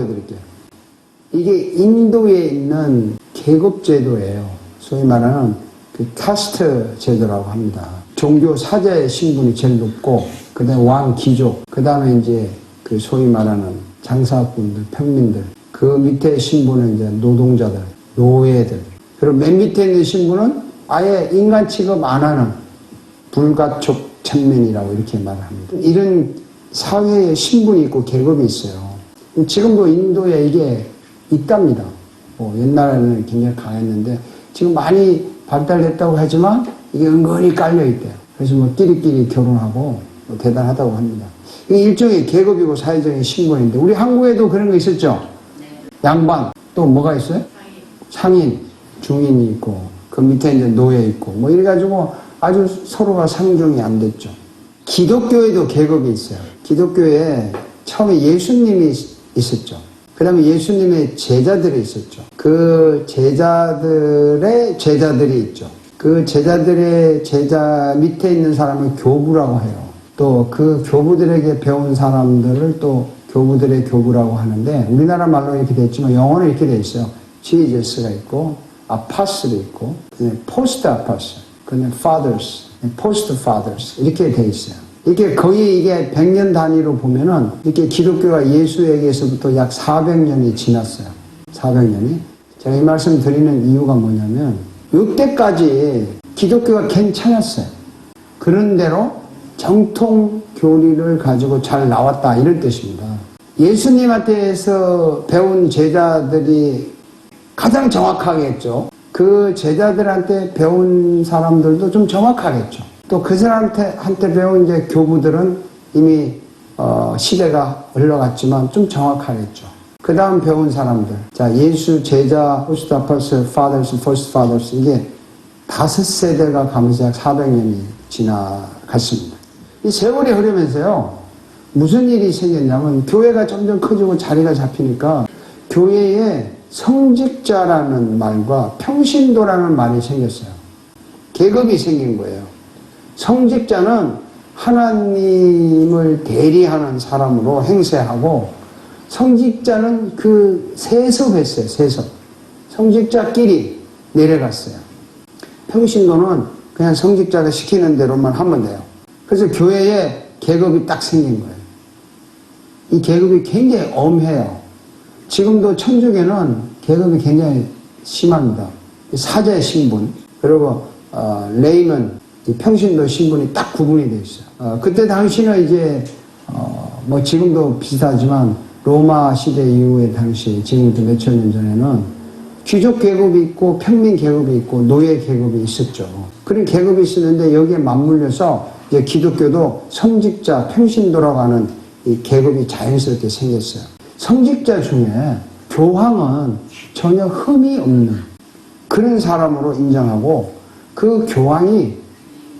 보여드릴게요. 이게 인도에 있는 계급제도예요. 소위 말하는 그 카스트 제도라고 합니다. 종교 사자의 신분이 제일 높고, 그 다음에 왕 귀족, 그 다음에 이제 그 소위 말하는 장사꾼들, 평민들, 그 밑에 신분은 이제 노동자들, 노예들, 그리고 맨 밑에 있는 신분은 아예 인간 취급 안 하는 불가촉 천민이라고 이렇게 말합니다. 이런 사회의 신분이 있고 계급이 있어요. 지금도 인도에 이게 있답니다. 옛날에는 굉장히 강했는데 지금 많이 발달했다고 하지만 이게 은근히 깔려있대요. 그래서 뭐 끼리끼리 결혼하고 뭐 대단하다고 합니다. 이게 일종의 계급이고 사회적인 신분인데 우리 한국에도 그런 거 있었죠? 네. 양반, 또 뭐가 있어요? 상인, 중인이 있고 그 밑에 이제 노예 있고 뭐 이래가지고 아주 서로가 상종이 안 됐죠. 기독교에도 계급이 있어요. 기독교에 처음에 예수님이 있었죠. 그 다음에 예수님의 제자들이 있었죠. 그 제자들의 제자들이 있죠. 그 제자들의 제자 밑에 있는 사람을 교부라고 해요. 또 그 교부들에게 배운 사람들을 또 교부들의 교부라고 하는데 우리나라 말로 이렇게 됐지만 영어는 이렇게 돼 있어요. 지저스가 있고 아파스도 있고 포스트 아파스, 그다음에 fathers, 포스트 fathers 이렇게 돼 있어요. 이렇게 거의 이게 100년 단위로 보면은 이렇게 기독교가 예수에게서부터 약 400년이 지났어요. 400년이. 제가 이 말씀 드리는 이유가 뭐냐면 이때까지 기독교가 괜찮았어요. 그런대로 정통 교리를 가지고 잘 나왔다 이런 뜻입니다. 예수님한테서 배운 제자들이 가장 정확하겠죠. 그 제자들한테 배운 사람들도 좀 정확하겠죠. 또 그 사람한테 배운 이제 교부들은 이미 시대가 흘러갔지만 좀 정확하겠죠. 그 다음 배운 사람들, 자 예수 제자, 포스트 아포스톨, 파더스, 퍼스트 파더스 이게 5세대가 가면서 약 400년이 지나갔습니다. 이 세월이 흐르면서요 무슨 일이 생겼냐면 교회가 점점 커지고 자리가 잡히니까 교회에 성직자라는 말과 평신도라는 말이 생겼어요. 계급이 생긴 거예요. 성직자는 하나님을 대리하는 사람으로 행세하고 성직자는 그 세습했어요. 세습. 성직자끼리 내려갔어요. 평신도는 그냥 성직자가 시키는 대로만 하면 돼요. 그래서 교회에 계급이 딱 생긴 거예요. 이 계급이 굉장히 엄해요. 지금도 천주교는 계급이 굉장히 심합니다. 사제 신분, 그리고 레이먼, 평신도 신분이 딱 구분이 되어 있어요. 그때 당시는 이제 뭐 지금도 비슷하지만 로마 시대 이후에 당시 지금부터 몇천 년 전에는 귀족 계급이 있고 평민 계급이 있고 노예 계급이 있었죠. 그런 계급이 있었는데 여기에 맞물려서 이제 기독교도 성직자, 평신도라고 하는 이 계급이 자연스럽게 생겼어요. 성직자 중에 교황은 전혀 흠이 없는 그런 사람으로 인정하고 그 교황이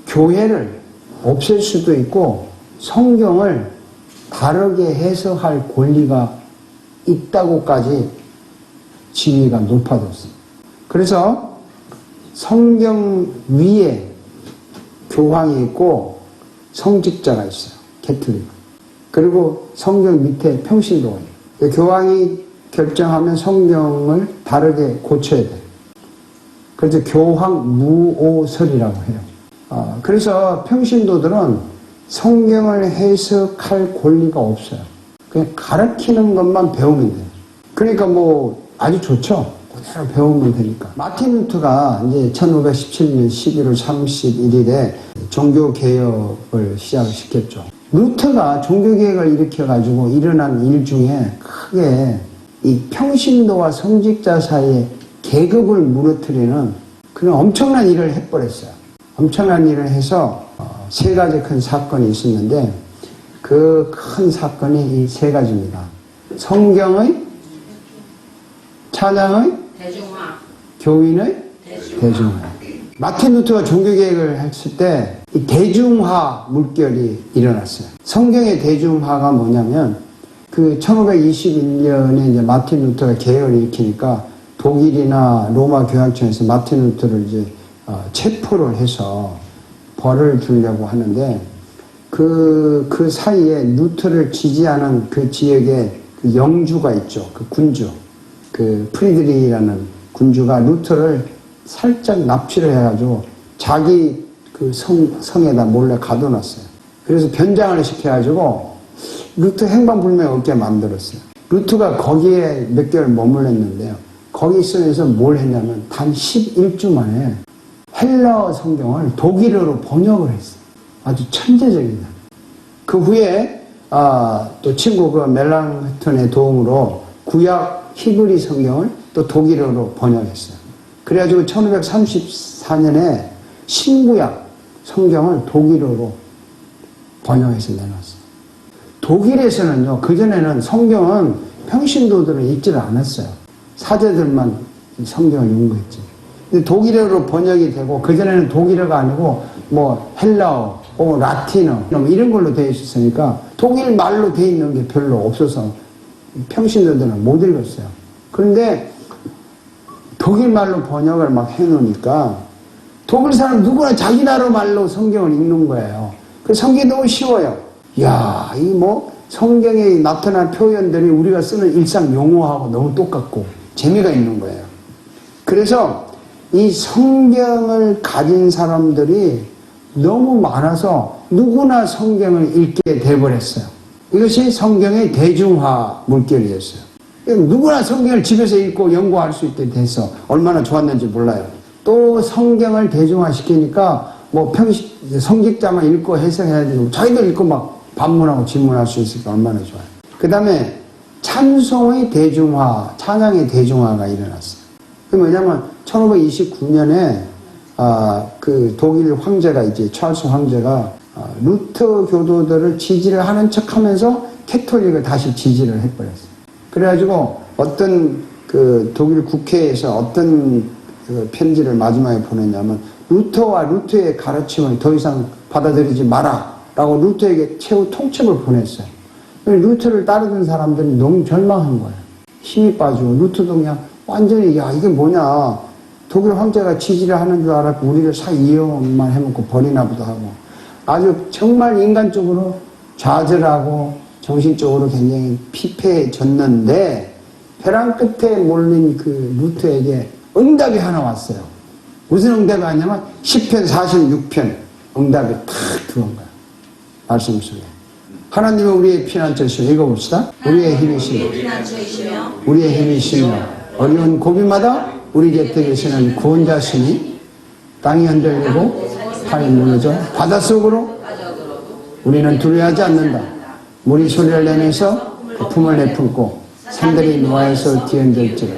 교회를 없앨 수도 있고 성경을 다르게 해석할 권리가 있다고까지 지위가 높아졌어요. 그래서 성경 위에 교황이 있고 성직자가 있어요. 캐톨릭. 그리고 성경 밑에 평신도가 있어요. 교황이 결정하면 성경을 다르게 고쳐야 돼요. 그래서 교황 무오설이라고 해요. 그래서 평신도들은 성경을 해석할 권리가 없어요. 그냥 가르치는 것만 배우면 돼요. 그러니까 뭐 아주 좋죠. 그대로 배우면 되니까. 마틴 루터가 이제 1517년 11월 31일에 종교개혁을 시작시켰죠. 루터가 종교개혁을 일으켜가지고 일어난 일 중에 크게 이 평신도와 성직자 사이에 계급을 무너뜨리는 그런 엄청난 일을 해버렸어요. 엄청난 일을 해서 3가지 큰 사건이 있었는데 그 큰 사건이 이 3가지입니다. 성경의, 찬양의, 대중화, 교인의, 대중화. 마틴 루터가 종교개혁을 했을 때 이 대중화 물결이 일어났어요. 성경의 대중화가 뭐냐면 그 1521년에 이제 마틴 루터가 개혁을 일으키니까 독일이나 로마 교황청에서 마틴 루터를 이제 체포를 해서 벌을 주려고 하는데 그 사이에 루터를 지지하는 그 지역의 그 영주가 있죠. 그 군주. 그 프리드리히라는 군주가 루터를 살짝 납치를 해가지고 자기 그 성에다 몰래 가둬놨어요. 그래서 변장을 시켜가지고 루터 행방불명 없게 만들었어요. 루터가 거기에 몇 개월 머물렀는데요. 거기 있으면서 뭘 했냐면 단 11주 만에 헬라어 성경을 독일어로 번역을 했어요. 아주 천재적이다. 그 후에 또 친구 그 멜랑턴의 도움으로 구약 히브리 성경을 또 독일어로 번역했어요. 그래가지고 1534년에 신구약 성경을 독일어로 번역해서 내놨어요. 독일에서는요, 그전에는 성경은 평신도들은 읽지를 않았어요. 사제들만 성경을 연구했지. 근데 독일어로 번역이 되고, 그전에는 독일어가 아니고, 뭐, 헬라어, 라틴어, 이런 걸로 되어 있었으니까, 독일 말로 되어 있는 게 별로 없어서, 평신도들은 못 읽었어요. 그런데, 독일 말로 번역을 막 해놓으니까, 독일 사람 누구나 자기 나라 말로 성경을 읽는 거예요. 그 성경이 너무 쉬워요. 이야, 이 뭐, 성경에 나타난 표현들이 우리가 쓰는 일상 용어하고 너무 똑같고, 재미가 있는 거예요. 그래서 이 성경을 가진 사람들이 너무 많아서 누구나 성경을 읽게 돼버렸어요. 이것이 성경의 대중화 물결이었어요. 누구나 성경을 집에서 읽고 연구할 수 있게 돼서 얼마나 좋았는지 몰라요. 또 성경을 대중화시키니까 뭐 성직자만 읽고 해석해야 되고 자기도 읽고 막 반문하고 질문할 수 있으니까 얼마나 좋아요. 그 다음에 찬송의 대중화, 찬양의 대중화가 일어났어요. 그 뭐냐면 1529년에 그 독일 황제가 이제 찰스 황제가 루터 교도들을 지지를 하는 척하면서 캐톨릭을 다시 지지를 해버렸어요. 그래가지고 어떤 그 독일 국회에서 어떤 그 편지를 마지막에 보냈냐면 루터와 루터의 가르침을 더 이상 받아들이지 마라 라고 루터에게 최후 통첩을 보냈어요. 루터를 따르던 사람들이 너무 절망한 거예요. 힘이 빠지고 루터도 그냥 완전히 야 이게 뭐냐 독일 황제가 지지를 하는 줄 알았고 우리를 이용만 해먹고 버리나 보다 하고 아주 정말 인간적으로 좌절하고 정신적으로 굉장히 피폐해졌는데 벼랑 끝에 몰린 그 루터에게 응답이 하나 왔어요. 무슨 응답이 왔냐면 10편 46편 응답이 탁 들어온 거예요. 말씀 속에. 하나님은 우리의 피난처시며 읽어봅시다. 우리의 힘이시며 우리의 힘이시며 어려운 고비마다 우리 곁에 계시는 구원자시니 땅이 흔들리고 하늘이 무너져 바닷속으로 우리는 두려워하지 않는다. 물이 소리를 내면서 거품을 내품고 산들이 노하에서 뒤흔들지라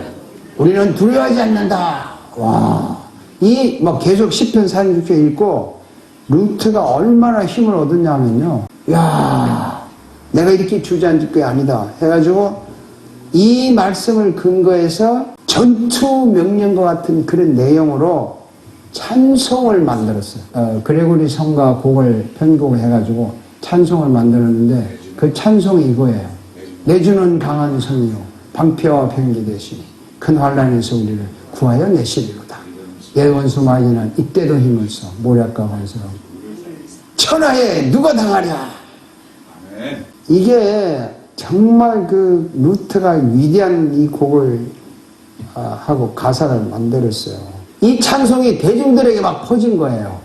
우리는 두려워하지 않는다. 와, 이 막 계속 10편 46편 읽고 루트가 얼마나 힘을 얻었냐면요. 야, 내가 이렇게 주저앉을 게 아니다 해가지고 이 말씀을 근거해서 전투 명령과 같은 그런 내용으로 찬송을 만들었어요. 그레고리 성가 곡을 편곡을 해가지고 찬송을 만들었는데 그 찬송이 이거예요. 내 주는 강한 성이요 방패와 병기 되시니 큰 환난에서 우리를 구하여 내시리로다. 내 원수 마귀는 이때도 힘을 써 모략과 건설하고 천하에 누가 당하랴. 이게 정말 그 루트가 위대한 이 곡을 하고 가사를 만들었어요. 이 찬송이 대중들에게 막 퍼진 거예요.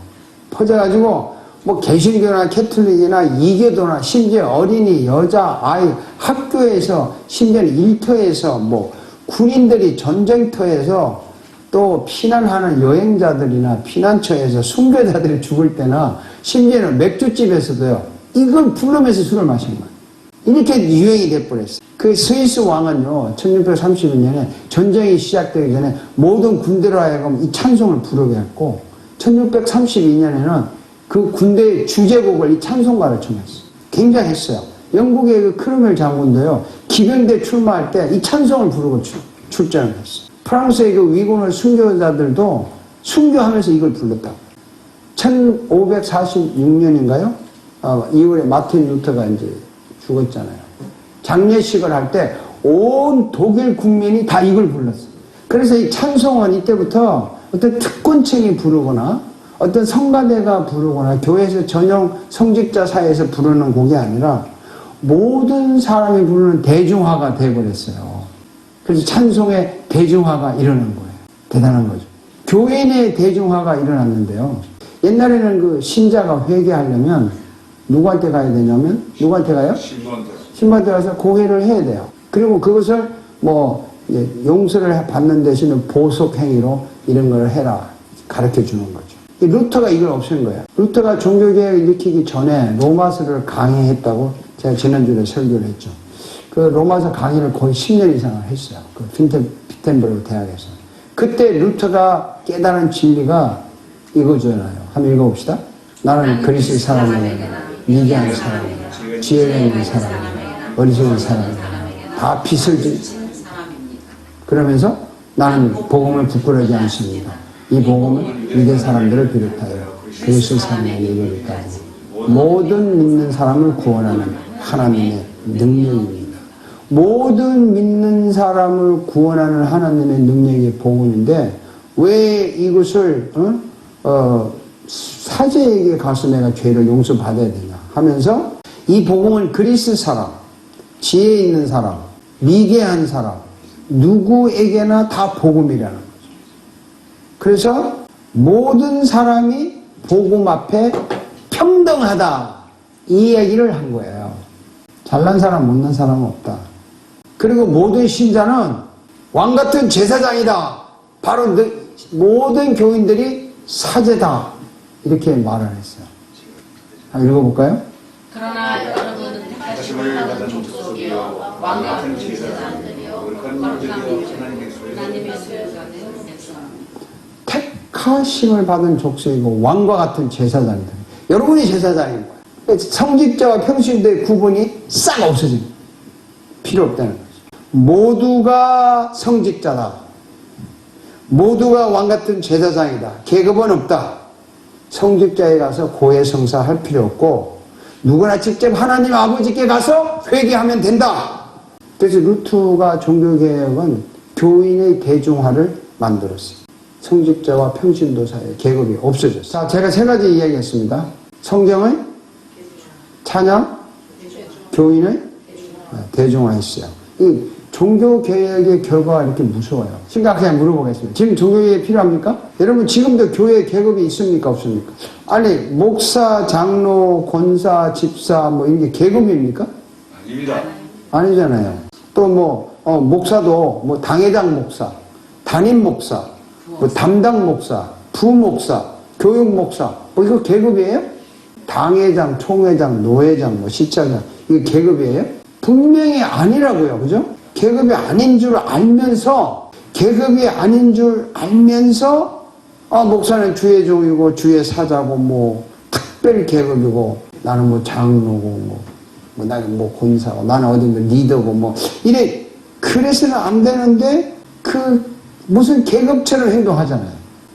퍼져가지고 뭐 개신교나 캐톨릭이나 이교도나 심지어 어린이, 여자, 아이, 학교에서 심지어는 일터에서 뭐 군인들이 전쟁터에서 또 피난하는 여행자들이나 피난처에서 순교자들이 죽을 때나 심지어는 맥주집에서도요. 이걸 부르면서 술을 마신 거예요. 이렇게 유행이 돼버렸어요. 그 스위스 왕은요. 1632년에 전쟁이 시작되기 전에 모든 군대로 하여금 이 찬송을 부르게 했고 1632년에는 그 군대의 주제곡을 이 찬송가를 정했어요. 굉장했어요. 영국의 그 크루멜 장군도요. 기병대 출마할 때 이 찬송을 부르고 출전을 했어요. 프랑스의 그 위군을 순교자들도 순교하면서 이걸 불렀다고. 1546년인가요? 2월에 마틴 루터가 이제 죽었잖아요. 장례식을 할 때 온 독일 국민이 다 이걸 불렀어요. 그래서 이 찬송은 이때부터 어떤 특권층이 부르거나 어떤 성가대가 부르거나 교회에서 전용 성직자 사이에서 부르는 곡이 아니라 모든 사람이 부르는 대중화가 되어버렸어요. 그래서 찬송의 대중화가 일어난 거예요. 대단한 거죠. 교인의 대중화가 일어났는데요. 옛날에는 그 신자가 회개하려면 누구한테 가야 되냐면, 누구한테 가요? 신부한테 가서 고해를 해야 돼요. 그리고 그것을 용서를 받는 대신에 보석 행위로 이런 걸 해라. 가르쳐 주는 거죠. 루터가 이걸 없앤 거예요. 루터가 종교개혁을 일으키기 전에 로마서를 강의했다고 제가 지난주에 설교를 했죠. 그 로마서 강의를 거의 10년 이상을 했어요. 그 비텐버그 대학에서. 그때 루터가 깨달은 진리가 이거잖아요. 한번 읽어봅시다. 나는 그리스도의 사람이에요. 미개한 사람이에요. 지혜가 있는 사람이에요. 어리석은 사람이에요. 다 빚을 진 그러면서 나는 복음을 부끄러워하지 않습니다. 이 복음은 유대 사람들을 비롯하여 그리스도의 사람에게 이르기까지 모든 믿는 사람을 구원하는 하나님의 능력입니다. 모든 믿는 사람을 구원하는 하나님의 능력이 복음인데 왜 이것을 사제에게 가서 내가 죄를 용서받아야 되냐 하면서 이 복음은 그리스 사람, 지혜 있는 사람, 미개한 사람 누구에게나 다 복음이라는 거죠. 그래서 모든 사람이 복음 앞에 평등하다 이 얘기를 한 거예요. 잘난 사람 못난 사람은 없다. 그리고 모든 신자는 왕같은 제사장이다. 바로 모든 교인들이 사제다. 이렇게 말을 했어요. 한번 읽어볼까요? 그러나 여러분은 택하심을 받은 족속이요 왕같은 제사장들이요 거룩한 하나님의 소유자는 택하심을 받은 족속이고 왕과 같은 제사장들. 여러분이 제사장인 거예요. 성직자와 평신도의 구분이 싹 없어집니다. 필요 없다는 거죠. 모두가 성직자다. 모두가 왕같은 제사장이다. 계급은 없다. 성직자에 가서 고해성사 할 필요 없고 누구나 직접 하나님 아버지께 가서 회개하면 된다. 그래서 루터가 종교개혁은 교인의 대중화를 만들었어요. 성직자와 평신도 사이의 계급이 없어졌어요. 자, 제가 세 가지 이야기했습니다. 성경을 찬양, 교인을 대중화했어요. 이 종교개혁의 결과가 이렇게 무서워요. 심각하게 물어보겠습니다. 지금 종교개혁이 필요합니까? 여러분 지금도 교회 계급이 있습니까? 없습니까? 아니 목사, 장로, 권사, 집사 이런 게 계급입니까? 아닙니다. 아니잖아요. 또 목사도 당회장 목사, 담임 목사, 담당 목사, 부목사, 교육 목사 이거 계급이에요? 당회장, 총회장, 노회장, 시차장 이게 계급이에요? 분명히 아니라고요. 그죠? 계급이 아닌 줄 알면서 목사는 주의 종이고 주의 사자고 특별 계급이고 나는 장로고 나는 권사고 나는 어디 리더고 이래 그래서는 안 되는데 무슨 계급처럼 행동하잖아요.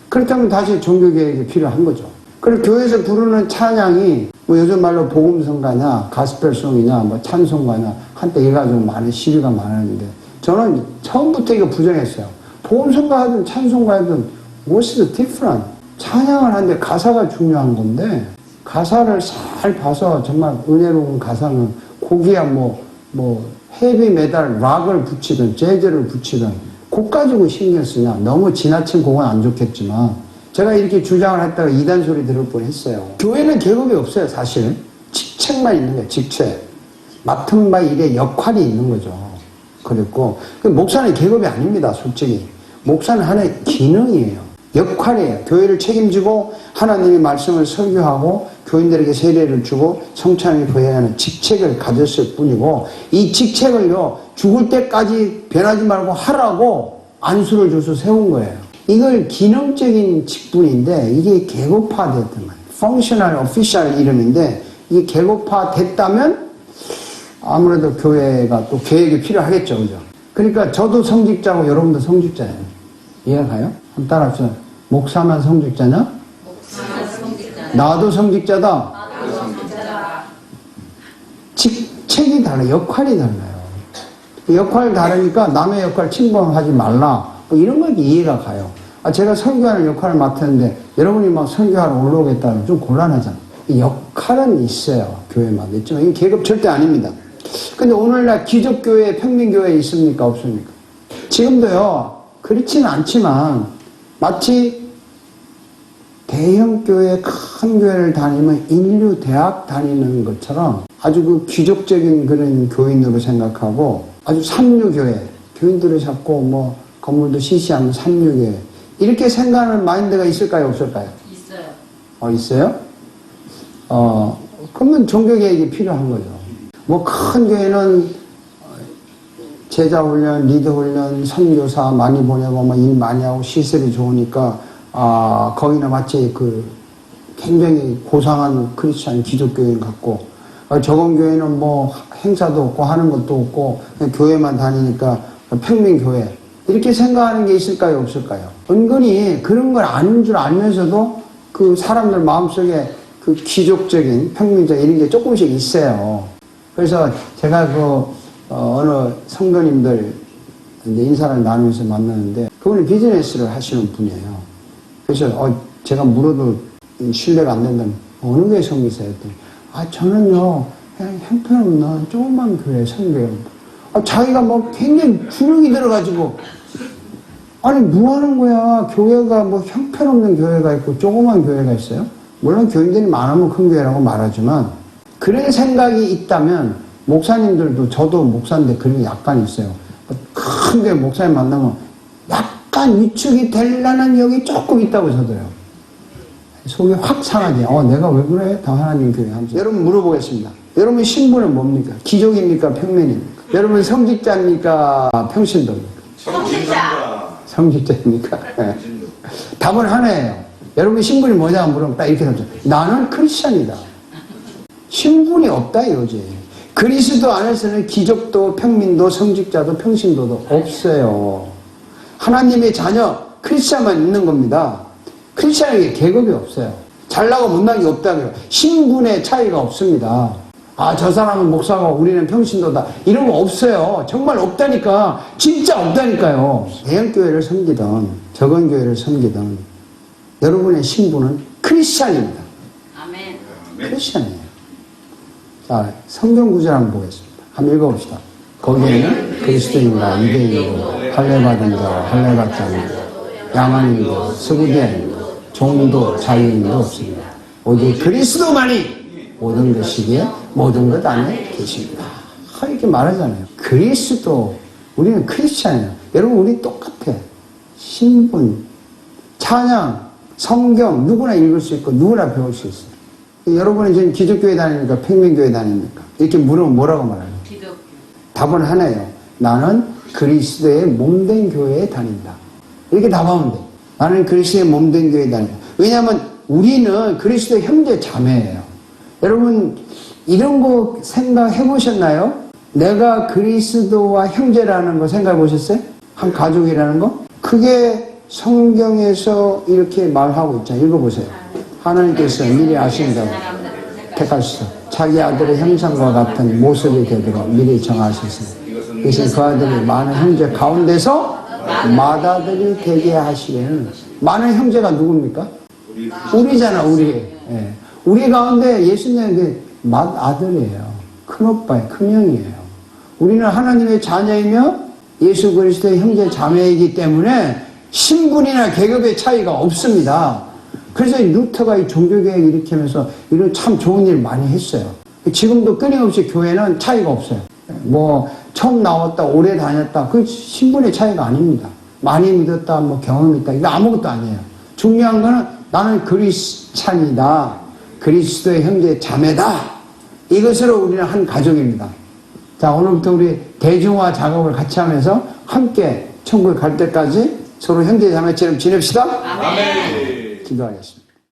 그렇다면 다시 종교개혁이 필요한 거죠. 그리고 교회에서 부르는 찬양이 요즘 말로 복음성가냐 가스펠송이냐 찬송가냐 한때 이거 가지고 많은 시비가 많았는데 저는 처음부터 이거 부정했어요. 복음성가 하든 찬송가 하든 what's the difference? 찬양을 하는데 가사가 중요한 건데 가사를 잘 봐서 정말 은혜로운 가사는 곡이야 헤비 메탈 락을 붙이든 재즈를 붙이든 곡 가지고 신경 쓰냐. 너무 지나친 곡은 안 좋겠지만 제가 이렇게 주장을 했다가 이단 소리 들을 뻔했어요. 교회는 계급이 없어요. 사실 직책만 있는 거예요. 직책 맡은 바 일에 역할이 있는 거죠. 그랬고 목사는 계급이 아닙니다. 솔직히 목사는 하나의 기능이에요. 역할이에요. 교회를 책임지고 하나님의 말씀을 설교하고 교인들에게 세례를 주고 성찬을 부여하는 직책을 가졌을 뿐이고 이 직책을요 죽을 때까지 변하지 말고 하라고 안수를 줘서 세운 거예요. 이걸 기능적인 직분인데 이게 계급화됐단 말이에요. Functional Official 이름인데 이게 계급화됐다면 아무래도 교회가 또 계획이 필요하겠죠. 그죠? 그러니까 저도 성직자고 여러분도 성직자예요. 이해가 가요? 한번 따라합시다. 목사만 성직자냐? 나도 성직자다. 나도 성직자다. 직책이 달라요. 역할이 달라요. 역할이 다르니까 남의 역할 침범하지 말라. 이런 거 이해가 가요. 제가 설교하는 역할을 맡았는데 여러분이 설교하러 올라오겠다면 좀 곤란하잖아요. 역할은 있어요. 교회마다 있지만 이게 계급 절대 아닙니다. 근데 오늘날 기족교회, 평민교회 있습니까? 없습니까? 지금도요, 그렇지는 않지만, 마치 대형 교회, 큰 교회를 다니면 인류 대학 다니는 것처럼 아주 그 귀족적인 그런 교인으로 생각하고 아주 삼류교회, 교인들을 잡고 뭐 건물도 시시한 삼류교회, 이렇게 생각하는 마인드가 있을까요? 없을까요? 있어요. 있어요? 그러면 종교개혁이 필요한 거죠. 뭐 큰 교회는 제자 훈련, 리더 훈련, 선교사 많이 보내고 뭐 일 많이 하고 시설이 좋으니까 거기는 마치 그 굉장히 고상한 크리스찬 기독교인 같고 저건 교회는 뭐 행사도 없고 하는 것도 없고 그냥 교회만 다니니까 평민교회 이렇게 생각하는 게 있을까요? 없을까요? 은근히 그런 걸 아는 줄 알면서도 그 사람들 마음속에 그 귀족적인 평민적 이런 게 조금씩 있어요. 그래서 제가 어느 성도님들 인사를 나누면서 만났는데 그분이 비즈니스를 하시는 분이에요. 그래서 제가 물어도 신뢰가 안 된다면 어느 교회 섬기세요? 했더니 저는요 그냥 형편없는 조그만 교회 섬겨요. 자기가 뭐 굉장히 분위기 들어가지고 아니 뭐 하는 거야? 교회가 뭐 형편없는 교회가 있고 조그만 교회가 있어요? 물론 교인들이 많으면 큰 교회라고 말하지만 그런 생각이 있다면 목사님들도 저도 목사인데 그런 게 약간 있어요. 큰 교회 목사님 만나면 약간 위축이 되려는 여기 조금 있다고 저도요. 속이 확 상하지. 내가 왜 그래? 다 하나님 교회 하면서. 여러분 물어보겠습니다. 여러분 신분은 뭡니까? 기족입니까? 평민입니까? 여러분 성직자입니까? 평신도입니까? 성직자입니까? 네. 답은 하나예요. 여러분 신분이 뭐냐 물으면 딱 이렇게 답죠. 나는 크리스찬이다. 신분이 없다 이거지. 그리스도 안에서는 기족도 평민도 성직자도 평신도도 없어요. 하나님의 자녀 크리스찬만 있는 겁니다. 크리스찬에게 계급이 없어요. 잘나고 못난 게 없다고요. 신분의 차이가 없습니다. 저 사람은 목사고 우리는 평신도다. 이런 거 없어요. 정말 없다니까. 진짜 없다니까요. 대형교회를 섬기던 적은 교회를 섬기던 여러분의 신분은 크리스찬입니다. 아멘. 크리스찬이에요. 자, 성경 구절 한번 보겠습니다. 한번 읽어봅시다. 거기에는 그리스도인과 유대인이고 할례받은 자와 할례받지 않은 자, 양아인도 스구디아인도 종도 자유인도 없습니다. 오직 그리스도만이 모든 것이기에 모든 것 안에 계십니다. 이렇게 말하잖아요. 그리스도, 우리는 크리스찬이에요. 여러분 우리 똑같아. 신분, 찬양, 성경 누구나 읽을 수 있고 누구나 배울 수 있어요. 여러분은 지금 기독교회 다닙니까? 평민교회 다닙니까? 이렇게 물으면 뭐라고 말해요? 기독교. 답은 하나예요. 나는 그리스도의 몸된 교회에 다닌다. 이렇게 답하면 돼. 나는 그리스도의 몸된 교회에 다닌다. 왜냐하면 우리는 그리스도의 형제 자매예요. 여러분 이런 거 생각해 보셨나요? 내가 그리스도와 형제라는 거 생각해 보셨어요? 한 가족이라는 거? 그게 성경에서 이렇게 말하고 있잖아요. 읽어보세요. 하나님께서 미리 아신다고 택하시고 자기 아들의 형상과 같은 모습이 되도록 미리 정하셨습니다. 이것은 그 아들이 많은 형제 가운데서 맏아들이 되게 하시려는. 많은 형제가 누굽니까? 우리잖아, 우리. 예. 우리 가운데 예수님의 맏아들이에요. 큰오빠예요. 큰형이에요. 우리는 하나님의 자녀이며 예수 그리스도의 형제 자매이기 때문에 신분이나 계급의 차이가 없습니다. 그래서 루터가 이 종교개혁 일으키면서 이런 참 좋은 일 많이 했어요. 지금도 끊임없이 교회는 차이가 없어요. 뭐 처음 나왔다, 오래 다녔다, 그 신분의 차이가 아닙니다. 많이 믿었다, 뭐 경험이 있다, 이거 아무것도 아니에요. 중요한 거는 나는 그리스찬이다, 그리스도의 형제 자매다, 이것으로 우리는 한 가족입니다. 자, 오늘부터 우리 대중화 작업을 같이 하면서 함께 천국에 갈 때까지 서로 형제 자매처럼 지냅시다. 아멘. 기도하겠습니다.